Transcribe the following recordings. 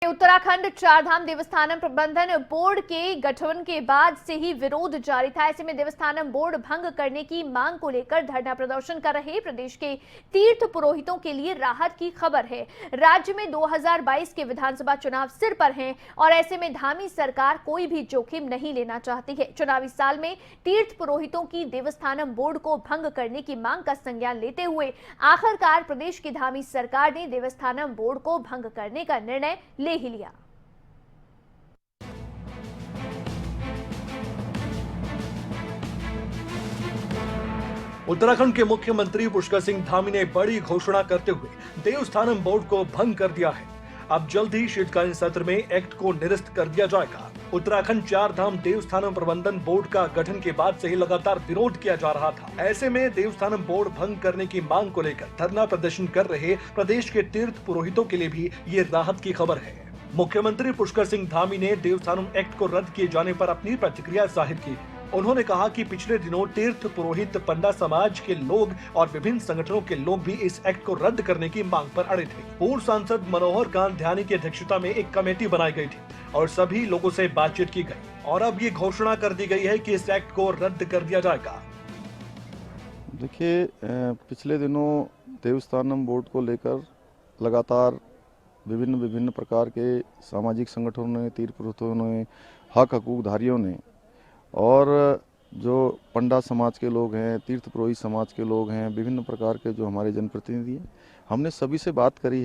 उत्तराखंड चारधाम देवस्थानम प्रबंधन बोर्ड के गठन के बाद से ही विरोध जारी था। ऐसे में देवस्थानम बोर्ड भंग करने की मांग को लेकर धरना प्रदर्शन कर रहे प्रदेश के तीर्थ पुरोहितों के लिए राहत की खबर है। राज्य में 2022 के विधानसभा चुनाव सिर पर हैं और ऐसे में धामी सरकार कोई भी जोखिम नहीं लेना चाहती है। चुनावी साल में तीर्थ पुरोहितों की देवस्थानम बोर्ड को भंग करने की मांग का संज्ञान लेते हुए आखिरकार प्रदेश की धामी सरकार ने देवस्थानम बोर्ड को भंग करने का निर्णय ले ही लिया। उत्तराखंड के मुख्यमंत्री पुष्कर सिंह धामी ने बड़ी घोषणा करते हुए देवस्थानम बोर्ड को भंग कर दिया है। अब जल्द ही शीतकालीन सत्र में एक्ट को निरस्त कर दिया जाएगा। उत्तराखंड चारधाम देवस्थानम प्रबंधन बोर्ड का गठन के बाद से ही लगातार विरोध किया जा रहा था। ऐसे में देवस्थानम बोर्ड भंग करने की मांग को लेकर धरना प्रदर्शन कर रहे प्रदेश के तीर्थ पुरोहितों के लिए भी ये राहत की खबर है। मुख्यमंत्री पुष्कर सिंह धामी ने देवस्थानम एक्ट को रद्द किए जाने पर अपनी प्रतिक्रिया जाहिर की है। उन्होंने कहा कि पिछले दिनों तीर्थ पुरोहित, पंडा समाज के लोग और विभिन्न संगठनों के लोग भी इस एक्ट को रद्द करने की मांग पर अड़े थे। पूर्व सांसद मनोहर कांत ध्यानी की अध्यक्षता में एक कमेटी बनाई गई थी और सभी लोगों से बातचीत की गई और अब ये घोषणा कर दी गई है कि इस एक्ट को रद्द कर दिया जाएगा। देखिए, पिछले दिनों देवस्थानम बोर्ड को लेकर लगातार विभिन्न प्रकार के सामाजिक संगठनों ने, तीर्थ पुरोहितों ने, हक हकूकधारियों ने और जो पंडा समाज के लोग हैं, तीर्थ पुरोहित समाज के लोग हैं, विभिन्न प्रकार के जो हमारे जनप्रतिनिधि हैं, हमने सभी से बात करी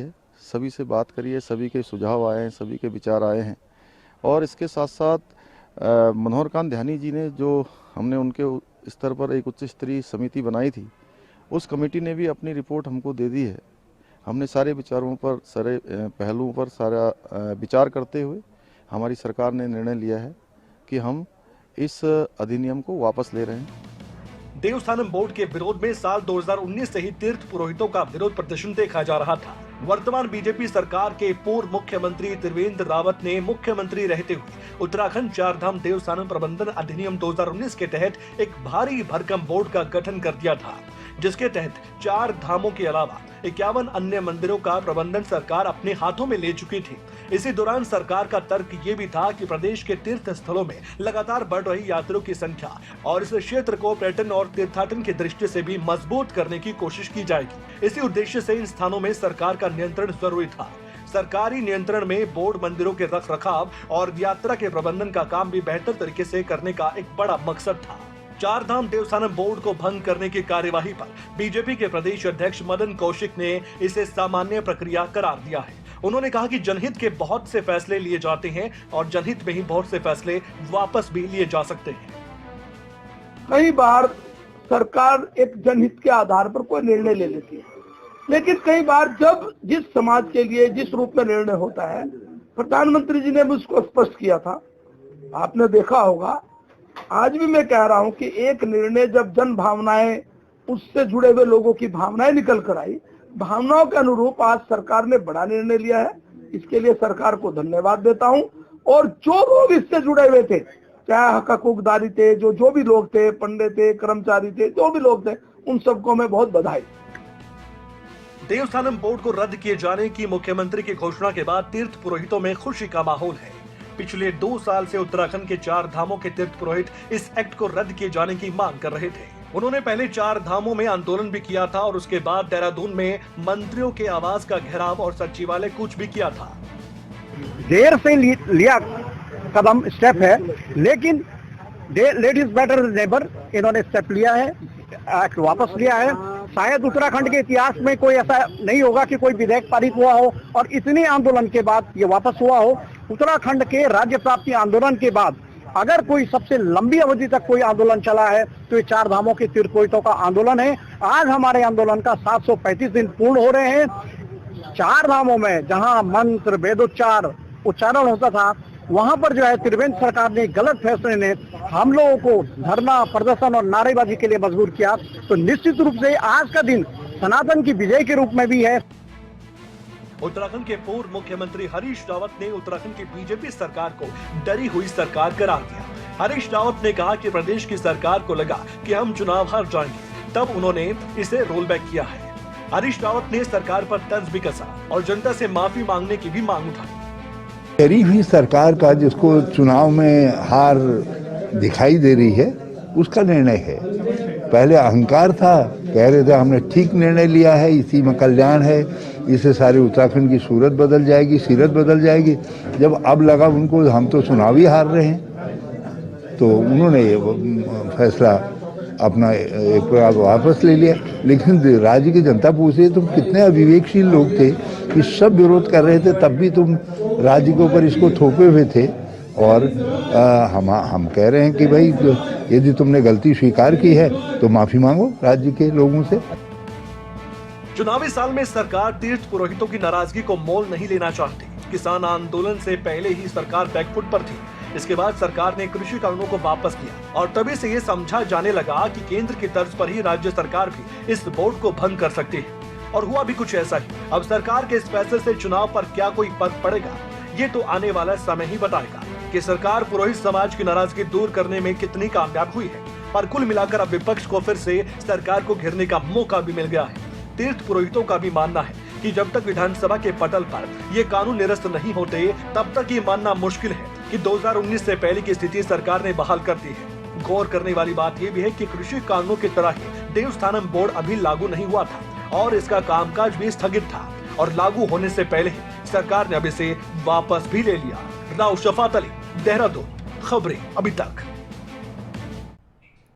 है, सभी के सुझाव आए हैं, सभी के विचार आए हैं। और इसके साथ साथ मनोहर कांत ध्यानी जी ने जो हमने उनके स्तर पर एक उच्च स्तरीय समिति बनाई थी, उस कमेटी ने भी अपनी रिपोर्ट हमको दे दी है। हमने सारे विचारों पर, सारे पहलुओं पर सारा विचार करते हुए हमारी सरकार ने निर्णय लिया है कि हम इस अधिनियम को वापस ले रहे हैं। देवस्थानम बोर्ड के विरोध में साल 2019 से ही तीर्थ पुरोहितों का विरोध प्रदर्शन देखा जा रहा था। वर्तमान बीजेपी सरकार के पूर्व मुख्यमंत्री त्रिवेंद्र रावत ने मुख्यमंत्री रहते हुए उत्तराखंड चारधाम देवस्थानम प्रबंधन अधिनियम 2019 के तहत एक भारी भरकम बोर्ड का गठन कर दिया था, जिसके तहत 4 धामों के अलावा 51 अन्य मंदिरों का प्रबंधन सरकार अपने हाथों में ले चुकी थी। इसी दौरान सरकार का तर्क ये भी था कि प्रदेश के तीर्थ स्थलों में लगातार बढ़ रही यात्रियों की संख्या और इस क्षेत्र को पर्यटन और तीर्थाटन की दृष्टि से भी मजबूत करने की कोशिश की जाएगी। इसी उद्देश्य से इन स्थानों में सरकार का नियंत्रण जरूरी था। सरकारी नियंत्रण में बोर्ड मंदिरों के रख रखाव और यात्रा के प्रबंधन का काम भी बेहतर तरीके से करने का एक बड़ा मकसद था। चारधाम देवस्थानम बोर्ड को भंग करने की कार्यवाही पर बीजेपी के प्रदेश अध्यक्ष मदन कौशिक ने इसे सामान्य प्रक्रिया करार दिया है। उन्होंने कहा कि जनहित के बहुत से फैसले लिए जाते हैं और जनहित में ही बहुत से फैसले वापस भी लिए जा सकते हैं। कई बार सरकार एक जनहित के आधार पर कोई निर्णय ले लेती है, लेकिन कई बार जब जिस समाज के लिए जिस रूप में निर्णय होता है, प्रधानमंत्री जी ने भी उसको स्पष्ट किया था। आपने देखा होगा, आज भी मैं कह रहा हूं कि एक निर्णय जब जन भावनाएं, उससे जुड़े हुए लोगों की भावनाएं निकल कर आई, भावनाओं के अनुरूप आज सरकार ने बड़ा निर्णय लिया है। इसके लिए सरकार को धन्यवाद देता हूं। और जो लोग इससे जुड़े हुए थे, चाहे हक हकूकदारी थे, जो भी लोग थे, पंडित थे, कर्मचारी थे, जो भी लोग थे, उन सबको मैं बहुत बधाई। देवस्थानम बोर्ड को रद्द किए जाने की मुख्यमंत्री की घोषणा के बाद तीर्थ पुरोहितों में खुशी का माहौल है। पिछले 2 साल से उत्तराखंड के 4 धामों के तीर्थ पुरोहित इस एक्ट को रद्द किए जाने की मांग कर रहे थे। उन्होंने पहले 4 धामों में आंदोलन भी किया था और उसके बाद देहरादून में मंत्रियों के आवास का घेराव और सचिवालय कूच भी किया था। देर से लिया कदम स्टेप है, लेकिन लेडीज बेटर नेबर, इन्होंने स्टेप लिया है, एक्ट वापस लिया है। शायद उत्तराखंड के इतिहास में कोई ऐसा नहीं होगा कि कोई विधेयक पारित हुआ हो और इतने आंदोलन के बाद ये वापस हुआ हो। उत्तराखंड के राज्य प्राप्ति आंदोलन के बाद अगर कोई सबसे लंबी अवधि तक कोई आंदोलन चला है तो ये 4 धामों के तीर्थ पुरोहितों का आंदोलन है। आज हमारे आंदोलन का 735 दिन पूर्ण हो रहे हैं। 4 धामों में जहां मंत्र, वेदोच्चार, उच्चारण होता था, वहां पर जो है त्रिवेंद्र सरकार ने गलत फैसले ने हम लोगों को धरना प्रदर्शन और नारेबाजी के लिए मजबूर किया। तो निश्चित रूप से आज का दिन सनातन की विजय के रूप में भी है। उत्तराखंड के पूर्व मुख्यमंत्री हरीश रावत ने उत्तराखंड की बीजेपी सरकार को डरी हुई सरकार करार दिया। हरीश रावत ने कहा कि प्रदेश की सरकार को लगा कि हम चुनाव हार जाएंगे, तब उन्होंने इसे रोल बैक किया है। हरीश रावत ने सरकार पर तंज भी कसा और जनता से माफी मांगने की भी मांग उठाई। शरीफ ही सरकार का जिसको चुनाव में हार दिखाई दे रही है उसका निर्णय है। पहले अहंकार था, कह रहे थे हमने ठीक निर्णय लिया है, इसी में कल्याण है, इससे सारे उत्तराखंड की सूरत बदल जाएगी, सीरत बदल जाएगी। जब अब लगा उनको हम तो चुनाव ही हार रहे हैं, तो उन्होंने ये फैसला अपना एक प्रकार वापस ले लिया। लेकिन राज्य की जनता पूछ रही है तुम कितने अविवेकशील लोग थे कि सब विरोध कर रहे थे, तब भी तुम राज्य के ऊपर इसको थोपे हुए थे। और हम कह रहे हैं कि भाई यदि तुमने गलती स्वीकार की है तो माफी मांगो राज्य के लोगों से। चुनावी साल में सरकार तीर्थ पुरोहितों की नाराजगी को मोल नहीं लेना चाहती। किसान आंदोलन से पहले ही सरकार बैकफुट पर थी। इसके बाद सरकार ने कृषि कानूनों को वापस लिया और तभी से ये समझा जाने लगा कि केंद्र की तर्ज पर ही राज्य सरकार भी इस बोर्ड को भंग कर सकती है। और हुआ भी कुछ ऐसा ही। अब सरकार के इस फैसले से चुनाव पर क्या कोई फर्क पड़ेगा, ये तो आने वाला समय ही बताएगा कि सरकार पुरोहित समाज की नाराजगी दूर करने में कितनी कामयाब हुई है। पर कुल मिलाकर अब विपक्ष को फिर से सरकार को घेरने का मौका भी मिल गया है। तीर्थ पुरोहितों का भी मानना है कि जब तक विधानसभा के पटल पर ये कानून निरस्त नहीं होते, तब तक ये मानना मुश्किल है कि 2019 से पहले की स्थिति सरकार ने बहाल कर दी है। गौर करने वाली बात ये भी है कि कृषि कानूनों की तरह ही देवस्थानम बोर्ड अभी लागू नहीं हुआ था और इसका कामकाज भी स्थगित था और लागू होने से पहले ही सरकार ने अब इसे वापस भी ले लिया। राव शफात अली, देहरादून, खबरें अभी तक।